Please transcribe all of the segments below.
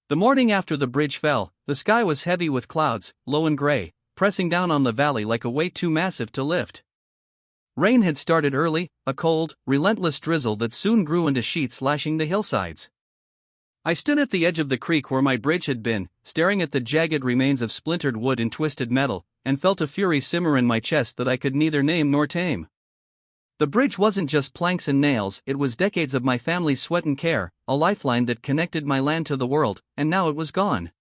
The morning after the bridge fell, the sky was heavy with clouds, low and gray, pressing down on the valley like a weight too massive to lift. Rain had started early, a cold, relentless drizzle that soon grew into sheets lashing the hillsides. I stood at the edge of the creek where my bridge had been, staring at the jagged remains of splintered wood and twisted metal, and felt a fury simmer in my chest that I could neither name nor tame. The bridge wasn't just planks and nails, it was decades of my family's sweat and care, a lifeline that connected my land to the world, and now it was gone.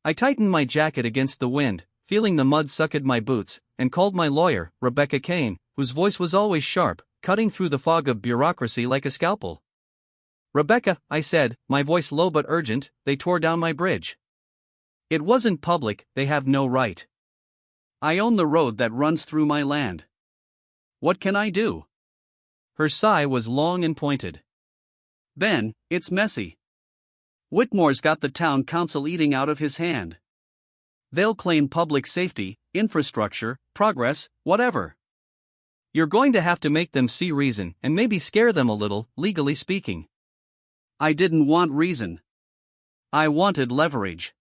I tightened my jacket against the wind, feeling the mud suck at my boots, and called my lawyer, Rebecca Kane, whose voice was always sharp, cutting through the fog of bureaucracy like a scalpel. "Rebecca," I said, my voice low but urgent, "they tore down my bridge. It wasn't public, they have no right. I own the road that runs through my land. What can I do?" Her sigh was long and pointed. "Ben, it's messy. Whitmore's got the town council eating out of his hand. They'll claim public safety, infrastructure, progress, whatever. You're going to have to make them see reason and maybe scare them a little, legally speaking." I didn't want reason. I wanted leverage.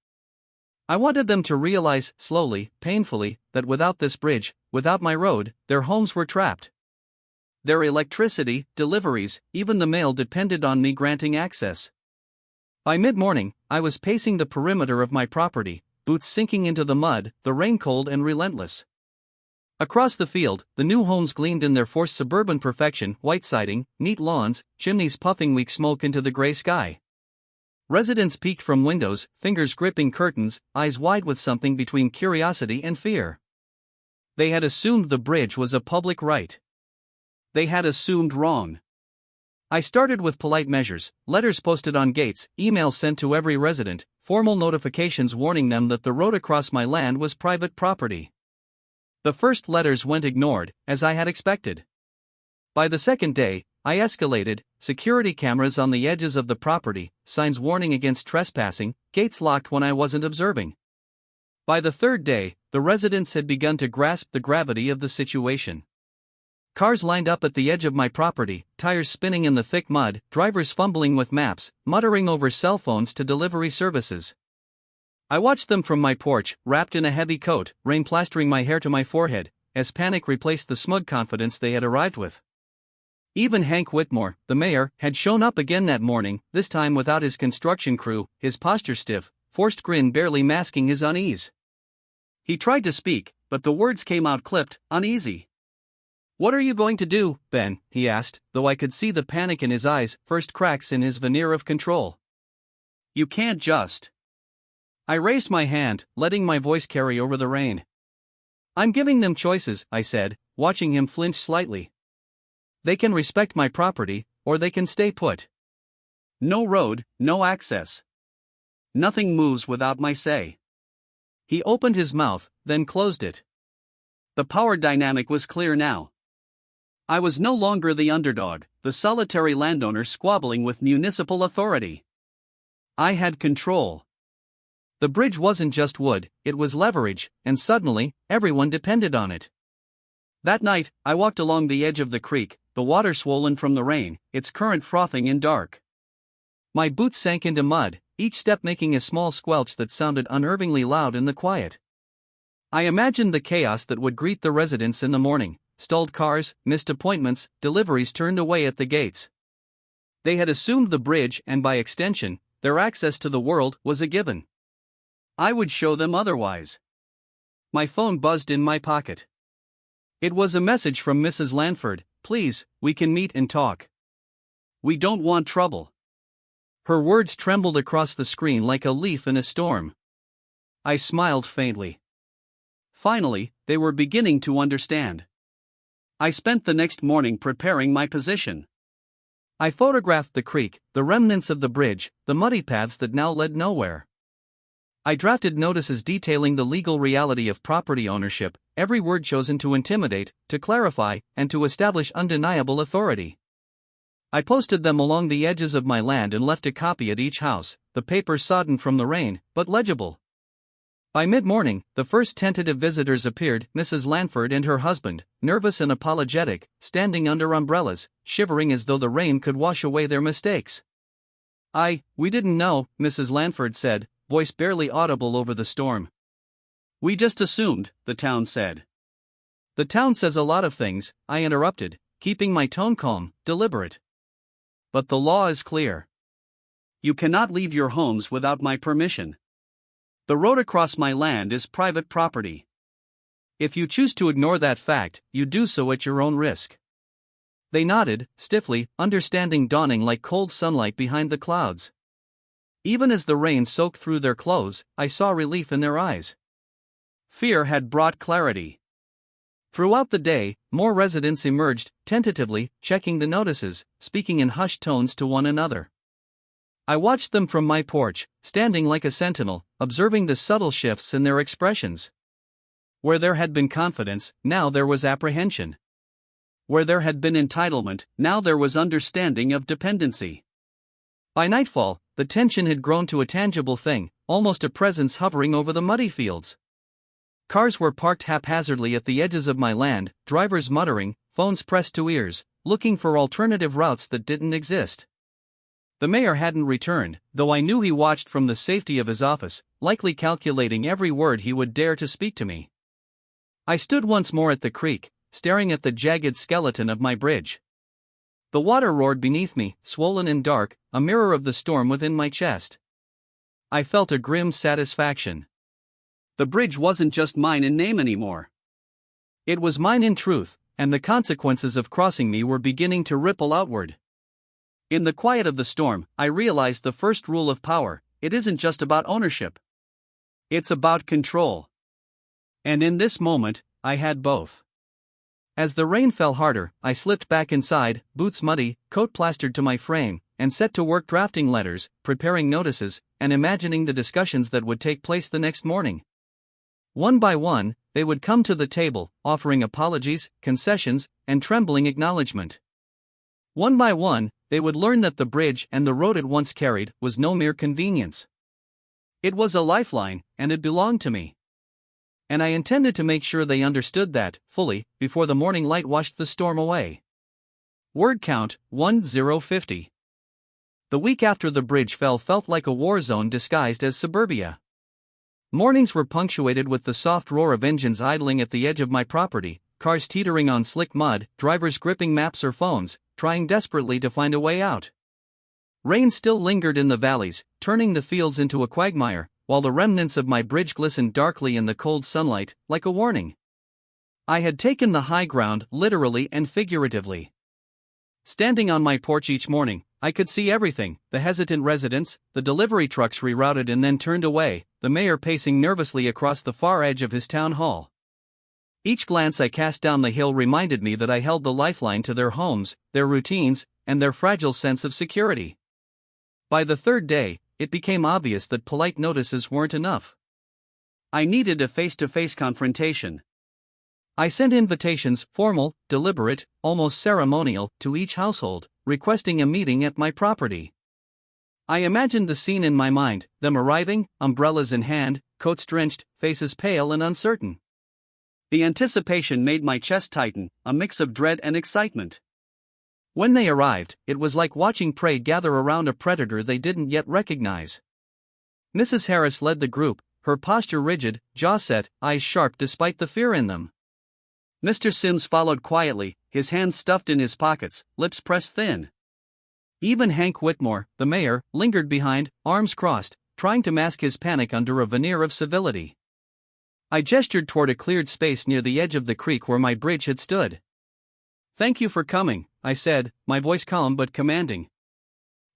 I wanted them to realize, slowly, painfully, that without this bridge, without my road, their homes were trapped. Their electricity, deliveries, even the mail depended on me granting access. By mid-morning, I was pacing the perimeter of my property, boots sinking into the mud, the rain cold and relentless. Across the field, the new homes gleamed in their forced suburban perfection, white siding, neat lawns, chimneys puffing weak smoke into the gray sky. Residents peeked from windows, fingers gripping curtains, eyes wide with something between curiosity and fear. They had assumed the bridge was a public right. They had assumed wrong. I started with polite measures, letters posted on gates, emails sent to every resident, formal notifications warning them that the road across my land was private property. The first letters went ignored, as I had expected. By the second day, I escalated, security cameras on the edges of the property, signs warning against trespassing, gates locked when I wasn't observing. By the third day, the residents had begun to grasp the gravity of the situation. Cars lined up at the edge of my property, tires spinning in the thick mud, drivers fumbling with maps, muttering over cell phones to delivery services. I watched them from my porch, wrapped in a heavy coat, rain plastering my hair to my forehead, as panic replaced the smug confidence they had arrived with. Even Hank Whitmore, the mayor, had shown up again that morning, this time without his construction crew, his posture stiff, forced grin barely masking his unease. He tried to speak, but the words came out clipped, uneasy. "What are you going to do, Ben?" he asked, though I could see the panic in his eyes, first cracks in his veneer of control. "You can't just..." I raised my hand, letting my voice carry over the rain. "I'm giving them choices," I said, watching him flinch slightly. "They can respect my property, or they can stay put. No road, no access. Nothing moves without my say." He opened his mouth, then closed it. The power dynamic was clear now. I was no longer the underdog, the solitary landowner squabbling with municipal authority. I had control. The bridge wasn't just wood, it was leverage, and suddenly, everyone depended on it. That night, I walked along the edge of the creek, the water swollen from the rain, its current frothing in dark. My boots sank into mud, each step making a small squelch that sounded unnervingly loud in the quiet. I imagined the chaos that would greet the residents in the morning, stalled cars, missed appointments, deliveries turned away at the gates. They had assumed the bridge and by extension, their access to the world was a given. I would show them otherwise. My phone buzzed in my pocket. It was a message from Mrs. Lanford. "Please, we can meet and talk. We don't want trouble." Her words trembled across the screen like a leaf in a storm. I smiled faintly. Finally, they were beginning to understand. I spent the next morning preparing my position. I photographed the creek, the remnants of the bridge, the muddy paths that now led nowhere. I drafted notices detailing the legal reality of property ownership, every word chosen to intimidate, to clarify, and to establish undeniable authority. I posted them along the edges of my land and left a copy at each house, the paper sodden from the rain, but legible. By mid-morning, the first tentative visitors appeared, Mrs. Lanford and her husband, nervous and apologetic, standing under umbrellas, shivering as though the rain could wash away their mistakes. We didn't know," Mrs. Lanford said, voice barely audible over the storm. "We just assumed," the town said. "The town says a lot of things," I interrupted, keeping my tone calm, deliberate. "But the law is clear. You cannot leave your homes without my permission. The road across my land is private property. If you choose to ignore that fact, you do so at your own risk." They nodded, stiffly, understanding dawning like cold sunlight behind the clouds. Even as the rain soaked through their clothes, I saw relief in their eyes. Fear had brought clarity. Throughout the day, more residents emerged, tentatively, checking the notices, speaking in hushed tones to one another. I watched them from my porch, standing like a sentinel, observing the subtle shifts in their expressions. Where there had been confidence, now there was apprehension. Where there had been entitlement, now there was understanding of dependency. By nightfall, the tension had grown to a tangible thing, almost a presence hovering over the muddy fields. Cars were parked haphazardly at the edges of my land, drivers muttering, phones pressed to ears, looking for alternative routes that didn't exist. The mayor hadn't returned, though I knew he watched from the safety of his office, likely calculating every word he would dare to speak to me. I stood once more at the creek, staring at the jagged skeleton of my bridge. The water roared beneath me, swollen and dark, a mirror of the storm within my chest. I felt a grim satisfaction. The bridge wasn't just mine in name anymore. It was mine in truth, and the consequences of crossing me were beginning to ripple outward. In the quiet of the storm, I realized the first rule of power: it isn't just about ownership. It's about control. And in this moment, I had both. As the rain fell harder, I slipped back inside, boots muddy, coat plastered to my frame, and set to work drafting letters, preparing notices, and imagining the discussions that would take place the next morning. One by one, they would come to the table, offering apologies, concessions, and trembling acknowledgement. One by one, they would learn that the bridge and the road it once carried was no mere convenience. It was a lifeline, and it belonged to me. And I intended to make sure they understood that, fully, before the morning light washed the storm away. Word count, 1050. The week after the bridge fell felt like a war zone disguised as suburbia. Mornings were punctuated with the soft roar of engines idling at the edge of my property, cars teetering on slick mud, drivers gripping maps or phones, trying desperately to find a way out. Rain still lingered in the valleys, turning the fields into a quagmire, while the remnants of my bridge glistened darkly in the cold sunlight, like a warning. I had taken the high ground, literally and figuratively. Standing on my porch each morning, I could see everything: the hesitant residents, the delivery trucks rerouted and then turned away, the mayor pacing nervously across the far edge of his town hall. Each glance I cast down the hill reminded me that I held the lifeline to their homes, their routines, and their fragile sense of security. By the third day, it became obvious that polite notices weren't enough. I needed a face-to-face confrontation. I sent invitations, formal, deliberate, almost ceremonial, to each household, requesting a meeting at my property. I imagined the scene in my mind: them arriving, umbrellas in hand, coats drenched, faces pale and uncertain. The anticipation made my chest tighten, a mix of dread and excitement. When they arrived, it was like watching prey gather around a predator they didn't yet recognize. Mrs. Harris led the group, her posture rigid, jaw set, eyes sharp despite the fear in them. Mr. Sims followed quietly, his hands stuffed in his pockets, lips pressed thin. Even Hank Whitmore, the mayor, lingered behind, arms crossed, trying to mask his panic under a veneer of civility. I gestured toward a cleared space near the edge of the creek where my bridge had stood. "Thank you for coming," I said, my voice calm but commanding.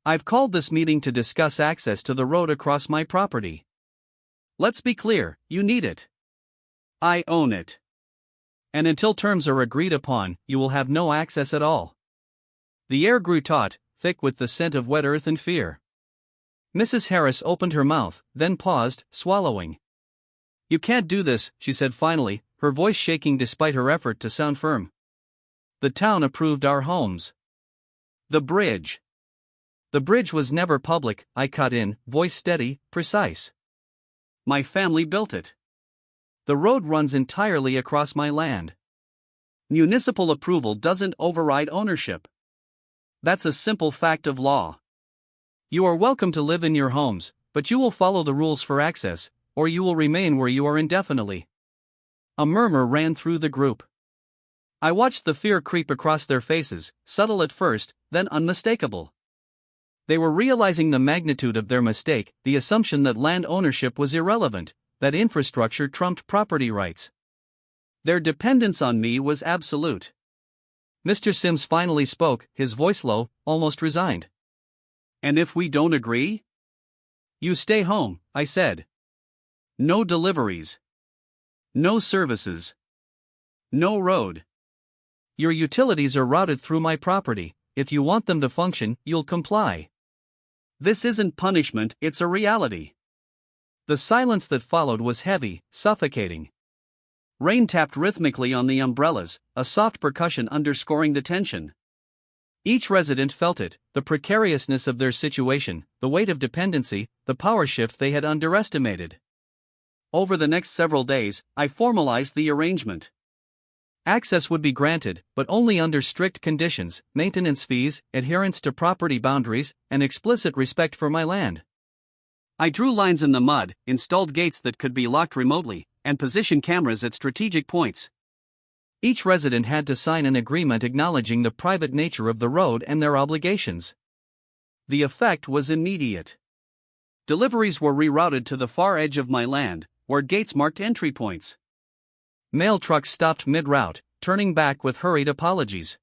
"I've called this meeting to discuss access to the road across my property. Let's be clear, you need it. I own it. And until terms are agreed upon, you will have no access at all." The air grew taut, thick with the scent of wet earth and fear. Mrs. Harris opened her mouth, then paused, swallowing. "You can't do this," she said finally, her voice shaking despite her effort to sound firm. "The town approved our homes." The bridge was never public," I cut in, voice steady, precise. "My family built it. The road runs entirely across my land. Municipal approval doesn't override ownership. That's a simple fact of law. You are welcome to live in your homes, but you will follow the rules for access, or you will remain where you are indefinitely." A murmur ran through the group. I watched the fear creep across their faces, subtle at first, then unmistakable. They were realizing the magnitude of their mistake, the assumption that land ownership was irrelevant, that infrastructure trumped property rights. Their dependence on me was absolute. Mr. Sims finally spoke, his voice low, almost resigned. "And if we don't agree?" "You stay home," I said. "No deliveries. No services. No road. Your utilities are routed through my property. If you want them to function, you'll comply. This isn't punishment, it's a reality." The silence that followed was heavy, suffocating. Rain tapped rhythmically on the umbrellas, a soft percussion underscoring the tension. Each resident felt it, the precariousness of their situation, the weight of dependency, the power shift they had underestimated. Over the next several days, I formalized the arrangement. Access would be granted, but only under strict conditions: maintenance fees, adherence to property boundaries, and explicit respect for my land. I drew lines in the mud, installed gates that could be locked remotely, and positioned cameras at strategic points. Each resident had to sign an agreement acknowledging the private nature of the road and their obligations. The effect was immediate. Deliveries were rerouted to the far edge of my land, where gates marked entry points. Mail trucks stopped mid-route, turning back with hurried apologies.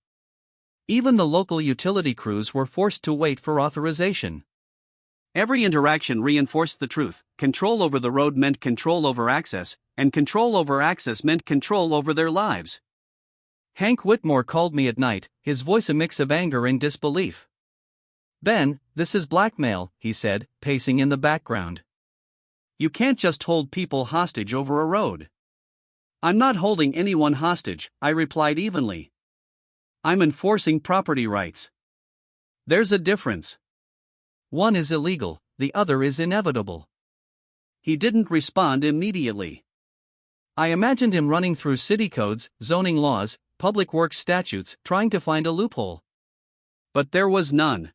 Even the local utility crews were forced to wait for authorization. Every interaction reinforced the truth: control over the road meant control over access, and control over access meant control over their lives. Hank Whitmore called me at night, his voice a mix of anger and disbelief. "Ben, this is blackmail," he said, pacing in the background. "You can't just hold people hostage over a road." "I'm not holding anyone hostage," I replied evenly. "I'm enforcing property rights. There's a difference. One is illegal, the other is inevitable." He didn't respond immediately. I imagined him running through city codes, zoning laws, public works statutes, trying to find a loophole. But there was none.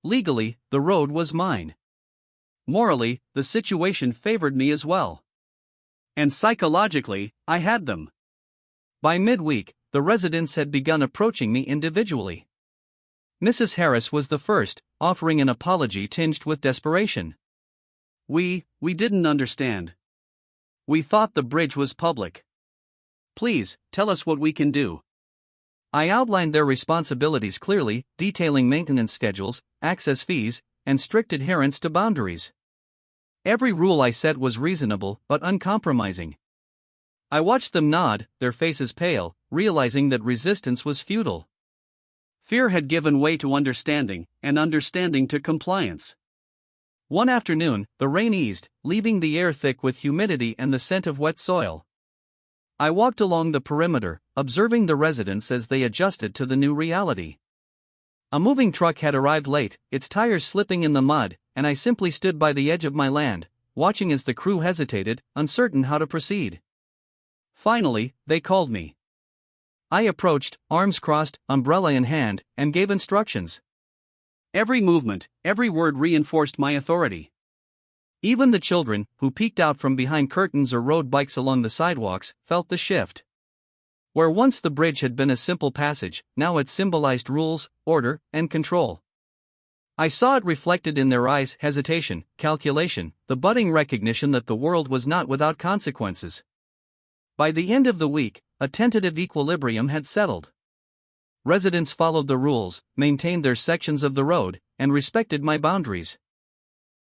Legally, the road was mine. Morally, the situation favored me as well. And psychologically, I had them. By midweek, the residents had begun approaching me individually. Mrs. Harris was the first, offering an apology tinged with desperation. We didn't understand. We thought the bridge was public. Please, tell us what we can do." I outlined their responsibilities clearly, detailing maintenance schedules, access fees, and strict adherence to boundaries. Every rule I set was reasonable but uncompromising. I watched them nod, their faces pale, realizing that resistance was futile. Fear had given way to understanding, and understanding to compliance. One afternoon, the rain eased, leaving the air thick with humidity and the scent of wet soil. I walked along the perimeter, observing the residents as they adjusted to the new reality. A moving truck had arrived late, its tires slipping in the mud, and I simply stood by the edge of my land, watching as the crew hesitated, uncertain how to proceed. Finally, they called me. I approached, arms crossed, umbrella in hand, and gave instructions. Every movement, every word reinforced my authority. Even the children, who peeked out from behind curtains or rode bikes along the sidewalks, felt the shift. Where once the bridge had been a simple passage, now it symbolized rules, order, and control. I saw it reflected in their eyes: hesitation, calculation, the budding recognition that the world was not without consequences. By the end of the week, a tentative equilibrium had settled. Residents followed the rules, maintained their sections of the road, and respected my boundaries.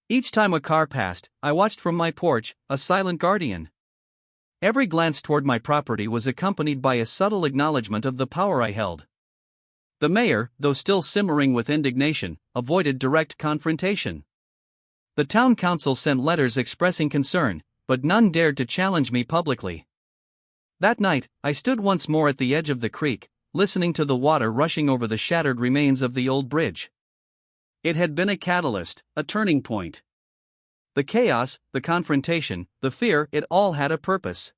Each time a car passed, I watched from my porch, a silent guardian. Every glance toward my property was accompanied by a subtle acknowledgement of the power I held. The mayor, though still simmering with indignation, avoided direct confrontation. The town council sent letters expressing concern, but none dared to challenge me publicly. That night, I stood once more at the edge of the creek, listening to the water rushing over the shattered remains of the old bridge. It had been a catalyst, a turning point. The chaos, the confrontation, the fear, it all had a purpose.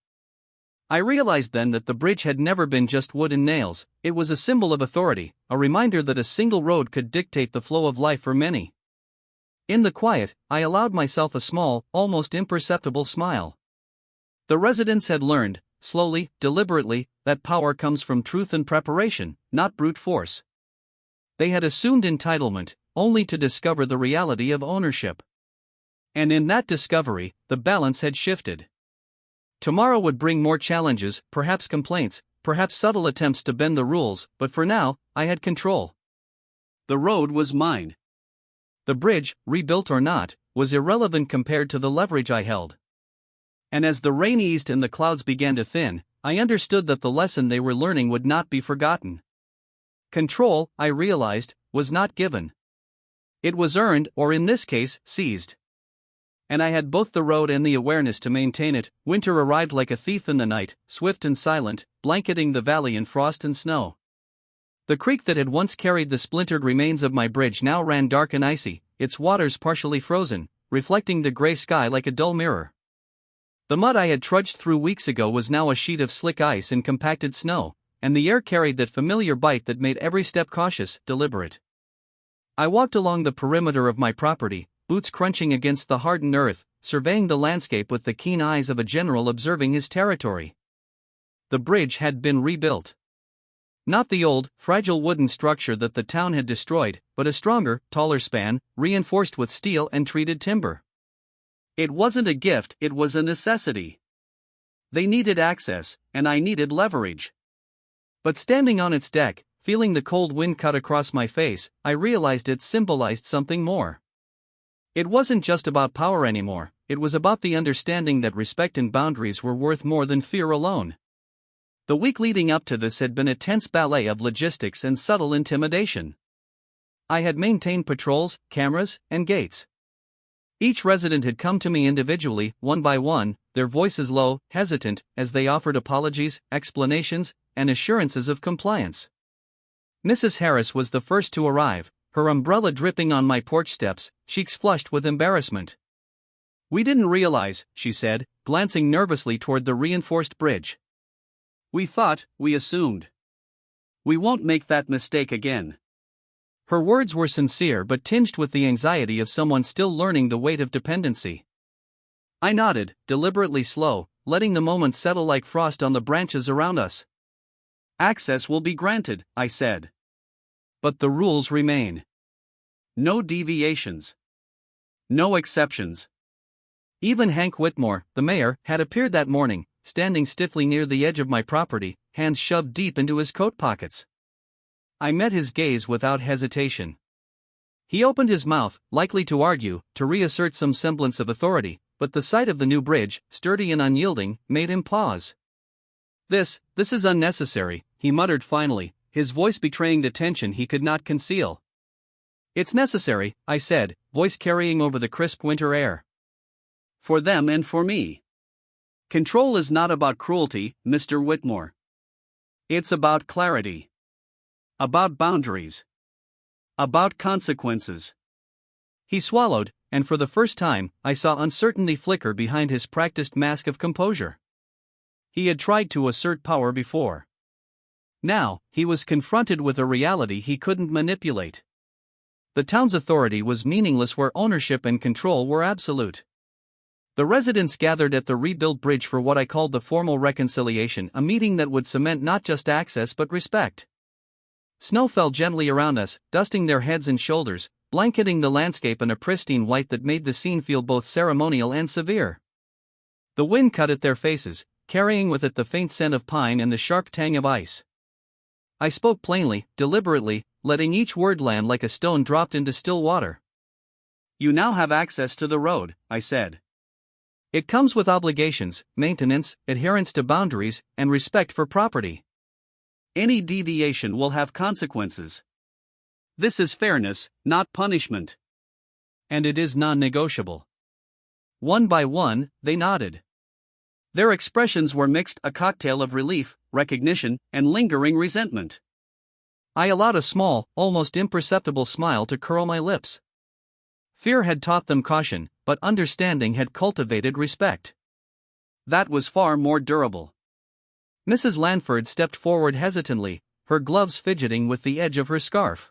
I realized then that the bridge had never been just wood and nails. It was a symbol of authority, a reminder that a single road could dictate the flow of life for many. In the quiet, I allowed myself a small, almost imperceptible smile. The residents had learned, slowly, deliberately, that power comes from truth and preparation, not brute force. They had assumed entitlement, only to discover the reality of ownership. And in that discovery, the balance had shifted. Tomorrow would bring more challenges, perhaps complaints, perhaps subtle attempts to bend the rules, but for now, I had control. The road was mine. The bridge, rebuilt or not, was irrelevant compared to the leverage I held. And as the rain eased and the clouds began to thin, I understood that the lesson they were learning would not be forgotten. Control, I realized, was not given. It was earned, or in this case, seized. And I had both the road and the awareness to maintain it. Winter arrived like a thief in the night, swift and silent, blanketing the valley in frost and snow. The creek that had once carried the splintered remains of my bridge now ran dark and icy, its waters partially frozen, reflecting the gray sky like a dull mirror. The mud I had trudged through weeks ago was now a sheet of slick ice and compacted snow, and the air carried that familiar bite that made every step cautious, deliberate. I walked along the perimeter of my property, boots crunching against the hardened earth, surveying the landscape with the keen eyes of a general observing his territory. The bridge had been rebuilt. Not the old, fragile wooden structure that the town had destroyed, but a stronger, taller span, reinforced with steel and treated timber. It wasn't a gift, it was a necessity. They needed access, and I needed leverage. But standing on its deck, feeling the cold wind cut across my face, I realized it symbolized something more. It wasn't just about power anymore, it was about the understanding that respect and boundaries were worth more than fear alone. The week leading up to this had been a tense ballet of logistics and subtle intimidation. I had maintained patrols, cameras, and gates. Each resident had come to me individually, one by one, their voices low, hesitant, as they offered apologies, explanations, and assurances of compliance. Mrs. Harris was the first to arrive, her umbrella dripping on my porch steps, cheeks flushed with embarrassment. "We didn't realize," she said, glancing nervously toward the reinforced bridge. "We thought, we assumed. We won't make that mistake again." Her words were sincere but tinged with the anxiety of someone still learning the weight of dependency. I nodded, deliberately slow, letting the moment settle like frost on the branches around us. "Access will be granted," I said. "But the rules remain. No deviations. No exceptions." Even Hank Whitmore, the mayor, had appeared that morning, standing stiffly near the edge of my property, hands shoved deep into his coat pockets. I met his gaze without hesitation. He opened his mouth, likely to argue, to reassert some semblance of authority, but the sight of the new bridge, sturdy and unyielding, made him pause. This is unnecessary," he muttered finally, his voice betraying the tension he could not conceal. "It's necessary," I said, voice carrying over the crisp winter air. "For them and for me. Control is not about cruelty, Mr. Whitmore. It's about clarity. About boundaries. About consequences." He swallowed, and for the first time, I saw uncertainty flicker behind his practiced mask of composure. He had tried to assert power before. Now, he was confronted with a reality he couldn't manipulate. The town's authority was meaningless where ownership and control were absolute. The residents gathered at the rebuilt bridge for what I called the formal reconciliation, a meeting that would cement not just access but respect. Snow fell gently around us, dusting their heads and shoulders, blanketing the landscape in a pristine white that made the scene feel both ceremonial and severe. The wind cut at their faces, carrying with it the faint scent of pine and the sharp tang of ice. I spoke plainly, deliberately, letting each word land like a stone dropped into still water. "You now have access to the road," I said. "It comes with obligations, maintenance, adherence to boundaries, and respect for property. Any deviation will have consequences. This is fairness, not punishment. And it is non-negotiable." One by one, they nodded. Their expressions were mixed, a cocktail of relief, recognition, and lingering resentment. I allowed a small, almost imperceptible smile to curl my lips. Fear had taught them caution, but understanding had cultivated respect. That was far more durable. Mrs. Lanford stepped forward hesitantly, her gloves fidgeting with the edge of her scarf.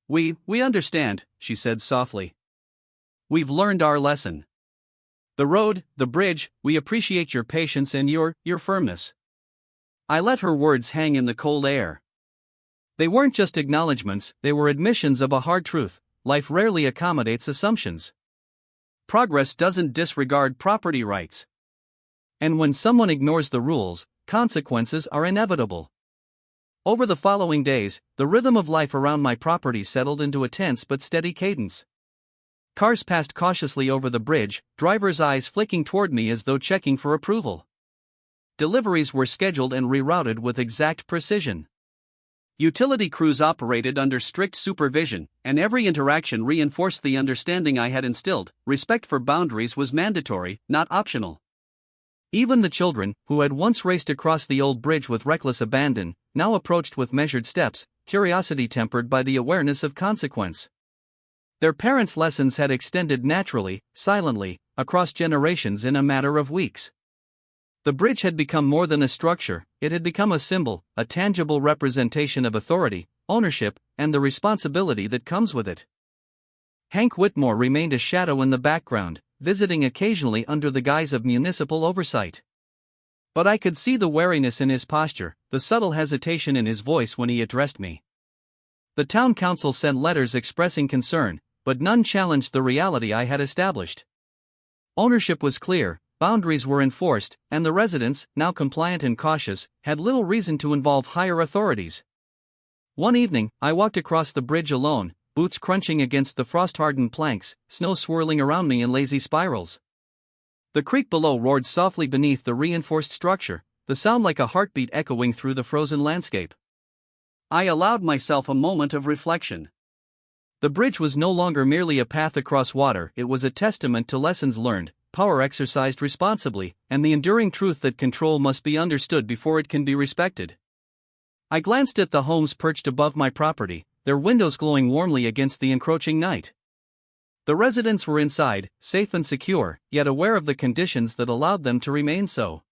We understand," she said softly. We've learned our lesson. The road, the bridge, we appreciate your patience and your firmness." I let her words hang in the cold air. They weren't just acknowledgments, they were admissions of a hard truth: life rarely accommodates assumptions. Progress doesn't disregard property rights. And when someone ignores the rules, consequences are inevitable. Over the following days, the rhythm of life around my property settled into a tense but steady cadence. Cars passed cautiously over the bridge, drivers' eyes flicking toward me as though checking for approval. Deliveries were scheduled and rerouted with exact precision. Utility crews operated under strict supervision, and every interaction reinforced the understanding I had instilled: respect for boundaries was mandatory, not optional. Even the children, who had once raced across the old bridge with reckless abandon, now approached with measured steps, curiosity tempered by the awareness of consequence. Their parents' lessons had extended naturally, silently, across generations in a matter of weeks. The bridge had become more than a structure, it had become a symbol, a tangible representation of authority, ownership, and the responsibility that comes with it. Hank Whitmore remained a shadow in the background, visiting occasionally under the guise of municipal oversight. But I could see the wariness in his posture, the subtle hesitation in his voice when he addressed me. The town council sent letters expressing concern, but none challenged the reality I had established. Ownership was clear, boundaries were enforced, and the residents, now compliant and cautious, had little reason to involve higher authorities. One evening, I walked across the bridge alone, boots crunching against the frost-hardened planks, snow swirling around me in lazy spirals. The creek below roared softly beneath the reinforced structure, the sound like a heartbeat echoing through the frozen landscape. I allowed myself a moment of reflection. The bridge was no longer merely a path across water, it was a testament to lessons learned, power exercised responsibly, and the enduring truth that control must be understood before it can be respected. I glanced at the homes perched above my property, their windows glowing warmly against the encroaching night. The residents were inside, safe and secure, yet aware of the conditions that allowed them to remain so.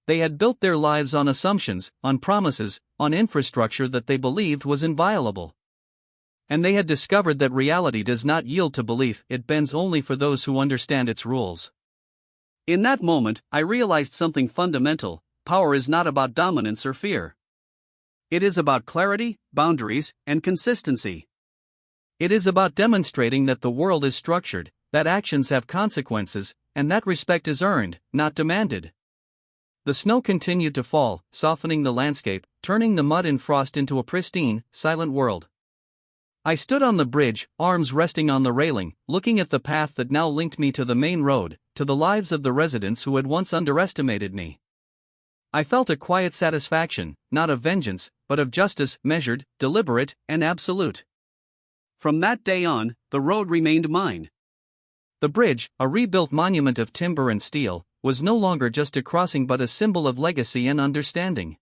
They had built their lives on assumptions, on promises, on infrastructure that they believed was inviolable. And they had discovered that reality does not yield to belief, it bends only for those who understand its rules. In that moment, I realized something fundamental: power is not about dominance or fear. It is about clarity, boundaries, and consistency. It is about demonstrating that the world is structured, that actions have consequences, and that respect is earned, not demanded. The snow continued to fall, softening the landscape, turning the mud and frost into a pristine, silent world. I stood on the bridge, arms resting on the railing, looking at the path that now linked me to the main road, to the lives of the residents who had once underestimated me. I felt a quiet satisfaction, not of vengeance, but of justice, measured, deliberate, and absolute. From that day on, the road remained mine. The bridge, a rebuilt monument of timber and steel, was no longer just a crossing but a symbol of legacy and understanding.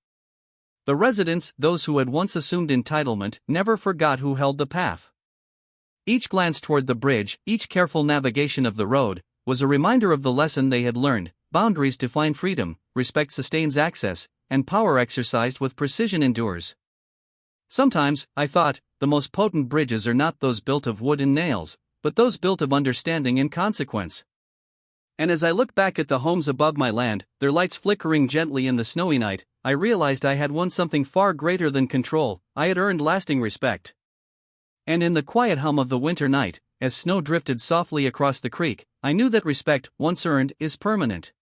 The residents, those who had once assumed entitlement, never forgot who held the path. Each glance toward the bridge, each careful navigation of the road, was a reminder of the lesson they had learned: boundaries define freedom, respect sustains access, and power exercised with precision endures. Sometimes, I thought, the most potent bridges are not those built of wood and nails, but those built of understanding and consequence. And as I looked back at the homes above my land, their lights flickering gently in the snowy night, I realized I had won something far greater than control: I had earned lasting respect. And in the quiet hum of the winter night, as snow drifted softly across the creek, I knew that respect, once earned, is permanent.